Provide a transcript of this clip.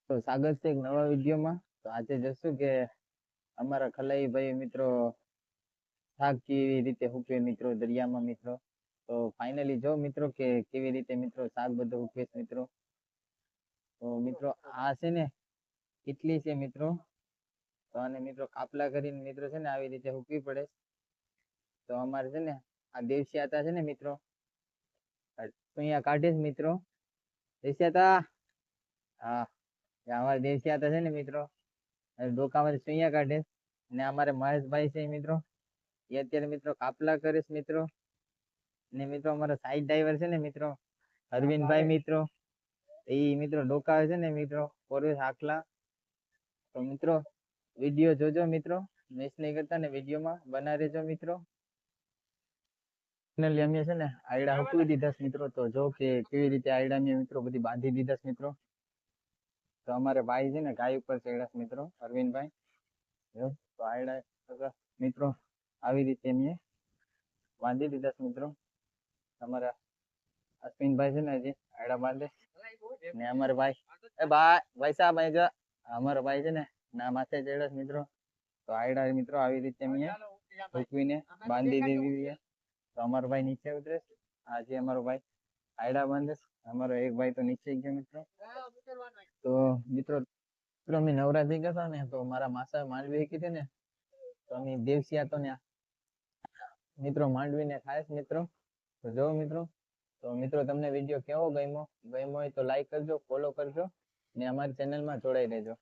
તો સ્વાગત છે એક નવા વિડીયોમાં. તો આજે જોશું કે અમારા ખલાઈ ભાઈ મિત્રો શાક કેવી રીતે હૂકવે મિત્રો દરિયામાં મિત્રો. તો ફાઇનલી જો મિત્રો કે કેવી રીતે મિત્રો શાક બધું હૂકવે મિત્રો. તો મિત્રો આ છે ને કેટલી છે મિત્રો. તો આને મિત્રો કાપલા કરીને મિત્રો છે ને આવી રીતે હૂકવી પડે. તો અમારે છે ને આ દેવસિયાતા છે ને મિત્રો અહીંયા કાઢે છે મિત્રો. દેવસિયાતા હા અમારે દેવસિયાતા છે ને મિત્રો ડોકામાંથી સુઈયા કાઢે. ને અમારે મહેશભાઈ છે મિત્રો એ અત્યારે મિત્રો કાપલા કરે છે મિત્રો. ને મિત્રો અમારા સાઈડ ડ્રાઈવર છે ને મિત્રો અરવિંદભાઈ મિત્રો એ મિત્રો ડોકાવે છે ને મિત્રો પોરવે આખલા. તો મિત્રો વિડીયો જોજો મિત્રો, મિસ નહીં કરતા ને વિડીયોમાં બના રહેજો મિત્રો. ફાઇનલી અમે છે ને આયડા હૂકવી દીધા છે મિત્રો. તો જો કે કેવી રીતે આયડા અમે મિત્રો બધી બાંધી દીધા છે મિત્રો. તો અમારે ભાઈ છે ને ગાય ઉપર ચડ્યા છે મિત્રો અરવિંદભાઈ. તો આયડા મિત્રો આવી રીતે અમે બાંધી દીધા છે મિત્રો. અમારા અશ્વિનભાઈ છે ને હજી આયડા બાંધે ને અમારા ભાઈ ભાઈ સાહેબ અહીં અમારો ભાઈ છે ને ના માથે ચડ્યા છે મિત્રો. તો આયડા મિત્રો આવી રીતે અમે હૂકવીને બાંધી દીધી છે. તો અમારો ભાઈ નીચે ઉતરે. આજે અમારો ભાઈ આયડા બાંધે. અમારો એક ભાઈ તો નીચે ગયો મિત્રો. તો મિત્રો અમે નવરા થઈ ગયા હતા ને તો મારા માસા માંડવી કીધી ને તો અમે દેવસિયા તો ને મિત્રો માંડવીને ખાય મિત્રો. તો જો મિત્રો, તો મિત્રો તમને વિડીયો કેવો ગમ્યો હોય તો લાઈક કરજો, ફોલો કરજો ને અમારી ચેનલમાં જોડાઈ રહેજો.